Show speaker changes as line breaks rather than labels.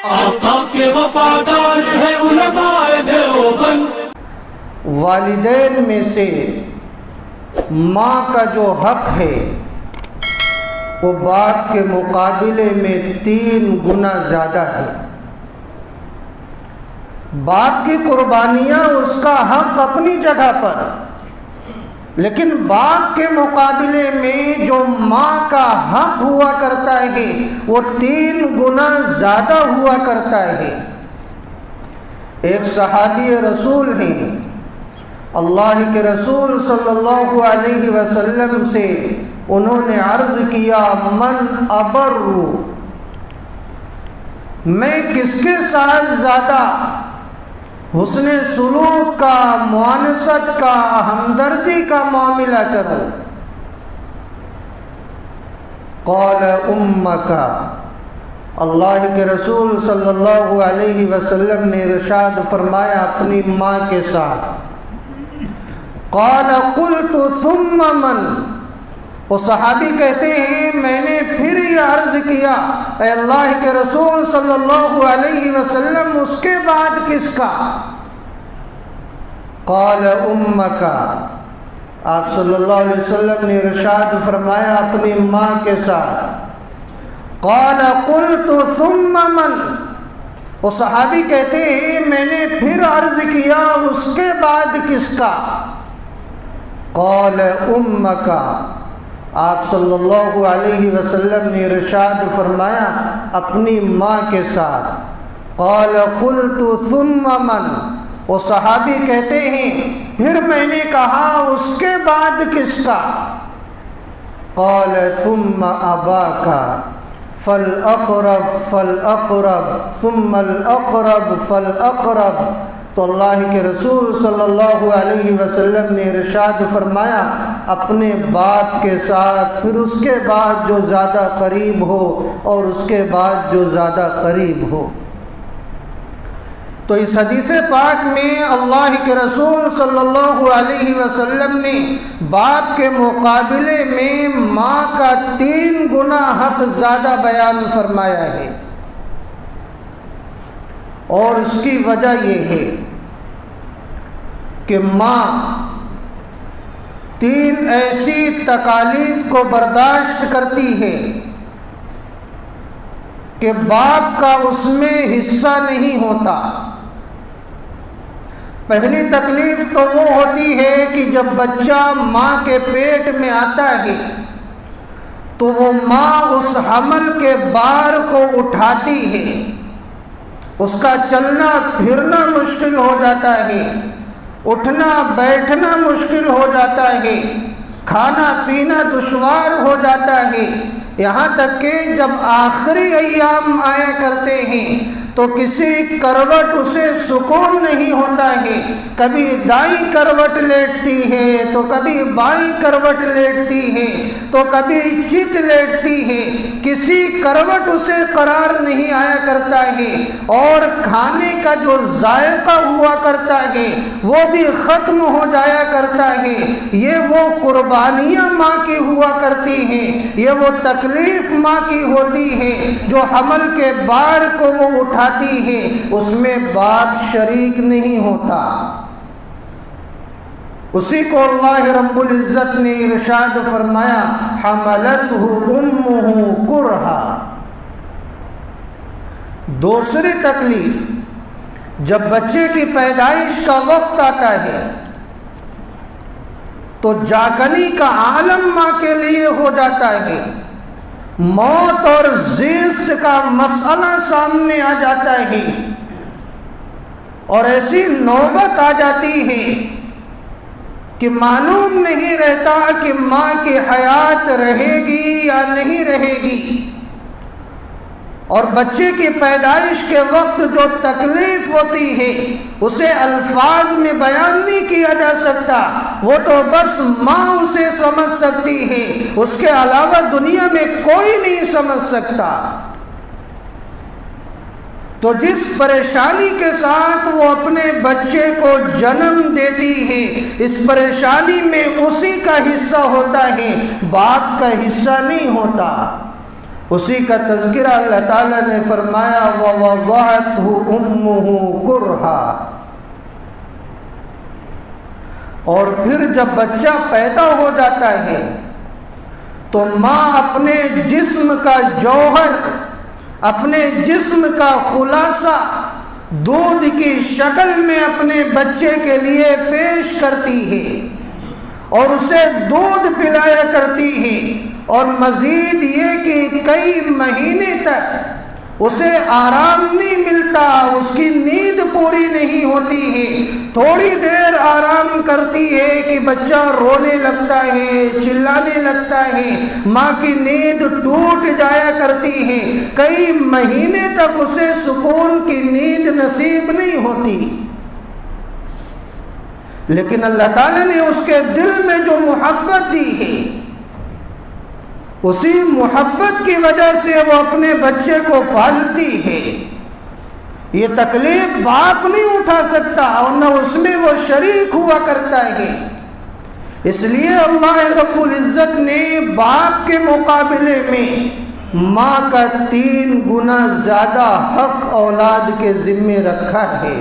آقا کے وفادار ہے علماء دیوبند۔
والدین میں سے ماں کا جو حق ہے وہ باپ کے مقابلے میں 3 گنا زیادہ ہے۔ باپ کی قربانیاں اس کا حق اپنی جگہ پر، لیکن باپ کے مقابلے میں جو ماں کا حق ہوا کرتا ہے وہ 3 گنا زیادہ ہوا کرتا ہے۔ ایک صحابی رسول ہیں، اللہ کے رسول صلی اللہ علیہ وسلم سے انہوں نے عرض کیا، من ابر، میں کس کے ساتھ زیادہ حسن سلوک کا، معانست کا، ہمدردی کا معاملہ کروں؟ قال امک، اللہ کے رسول صلی اللہ علیہ وسلم نے ارشاد فرمایا اپنی ماں کے ساتھ۔ قال قلت ثم من، وہ صحابی کہتے ہیں میں نے پھر یہ عرض کیا، اے اللہ کے رسول صلی اللہ علیہ وسلم اس کے بعد کس کا؟ قال امک، آپ صلی اللہ علیہ وسلم نے ارشاد فرمایا اپنی ماں کے ساتھ۔ قال قلت ثم من، وہ صحابی کہتے ہیں میں نے پھر عرض کیا اس کے بعد کس کا؟ قال امک، آپ صلی اللہ علیہ وسلم نے ارشاد فرمایا اپنی ماں کے ساتھ۔ قال قلت ثم من، وہ صحابی کہتے ہیں پھر میں نے کہا اس کے بعد کس کا؟ قال ثم اباک فالاقرب فالاقرب ثم الاقرب فالاقرب۔ تو اللہ کے رسول صلی اللہ علیہ وسلم نے ارشاد فرمایا اپنے باپ کے ساتھ، پھر اس کے بعد جو زیادہ قریب ہو اور اس کے بعد جو زیادہ قریب ہو۔ تو اس حدیث پاک میں اللہ کے رسول صلی اللہ علیہ وسلم نے باپ کے مقابلے میں ماں کا 3 گنا حق زیادہ بیان فرمایا ہے، اور اس کی وجہ یہ ہے کہ ماں 3 ایسی تکالیف کو برداشت کرتی ہے کہ باپ کا اس میں حصہ نہیں ہوتا۔ پہلی تکلیف تو وہ ہوتی ہے کہ جب بچہ ماں کے پیٹ میں آتا ہے تو وہ ماں اس حمل کے بار کو اٹھاتی ہے، اس کا چلنا پھرنا مشکل ہو جاتا ہے، اٹھنا بیٹھنا مشکل ہو جاتا ہے، کھانا پینا دشوار ہو جاتا ہے، یہاں تک کہ جب آخری ایام آیا کرتے ہیں تو کسی کروٹ اسے سکون نہیں ہوتا ہے، کبھی دائیں کروٹ لیٹتی ہے تو کبھی بائیں کروٹ لیٹتی ہے تو کبھی چت لیٹتی ہے، کسی کروٹ اسے قرار نہیں آیا کرتا ہے، اور کھانے کا جو ذائقہ ہوا کرتا ہے وہ بھی ختم ہو جایا کرتا ہے۔ یہ وہ قربانیاں ماں کی ہوا کرتی ہیں، یہ وہ تکلیف ماں کی ہوتی ہے جو حمل کے بار کو وہ اٹھاتی ہے، اس میں باپ شریک نہیں ہوتا۔ اسی کو اللہ رب العزت نے ارشاد فرمایا حملتہ امہ کرہا۔ دوسری تکلیف، جب بچے کی پیدائش کا وقت آتا ہے تو جاگنی کا عالم ماں کے لیے ہو جاتا ہے، موت اور زیست کا مسئلہ سامنے آ جاتا ہے، اور ایسی نوبت آ جاتی ہے کہ معلوم نہیں رہتا کہ ماں کی حیات رہے گی یا نہیں رہے گی، اور بچے کی پیدائش کے وقت جو تکلیف ہوتی ہے اسے الفاظ میں بیان نہیں کیا جا سکتا، وہ تو بس ماں اسے سمجھ سکتی ہے، اس کے علاوہ دنیا میں کوئی نہیں سمجھ سکتا۔ تو جس پریشانی کے ساتھ وہ اپنے بچے کو جنم دیتی ہے، اس پریشانی میں اسی کا حصہ ہوتا ہے، باپ کا حصہ نہیں ہوتا۔ اسی کا تذکرہ اللہ تعالیٰ نے فرمایا وَوَضَعَتْهُ أُمُّهُ كُرْهًا، اور پھر جب بچہ پیدا ہو جاتا ہے تو ماں اپنے جسم کا جوہر، اپنے جسم کا خلاصہ دودھ کی شکل میں اپنے بچے کے لیے پیش کرتی ہے اور اسے دودھ پلایا کرتی ہے، اور مزید یہ کہ کئی مہینے تک اسے آرام نہیں ملتا، اس کی نیند پوری نہیں ہوتی ہے، تھوڑی دیر آرام کرتی ہے کہ بچہ رونے لگتا ہے، چلانے لگتا ہے، ماں کی نیند ٹوٹ جایا کرتی ہے، کئی مہینے تک اسے سکون کی نیند نصیب نہیں ہوتی۔ لیکن اللہ تعالیٰ نے اس کے دل میں جو محبت دی ہے، اسی محبت کی وجہ سے وہ اپنے بچے کو پالتی ہے۔ یہ تکلیف باپ نہیں اٹھا سکتا اور نہ اس میں وہ شریک ہوا کرتا ہے، اس لیے اللہ رب العزت نے باپ کے مقابلے میں ماں کا 3 گنا زیادہ حق اولاد کے ذمے رکھا ہے۔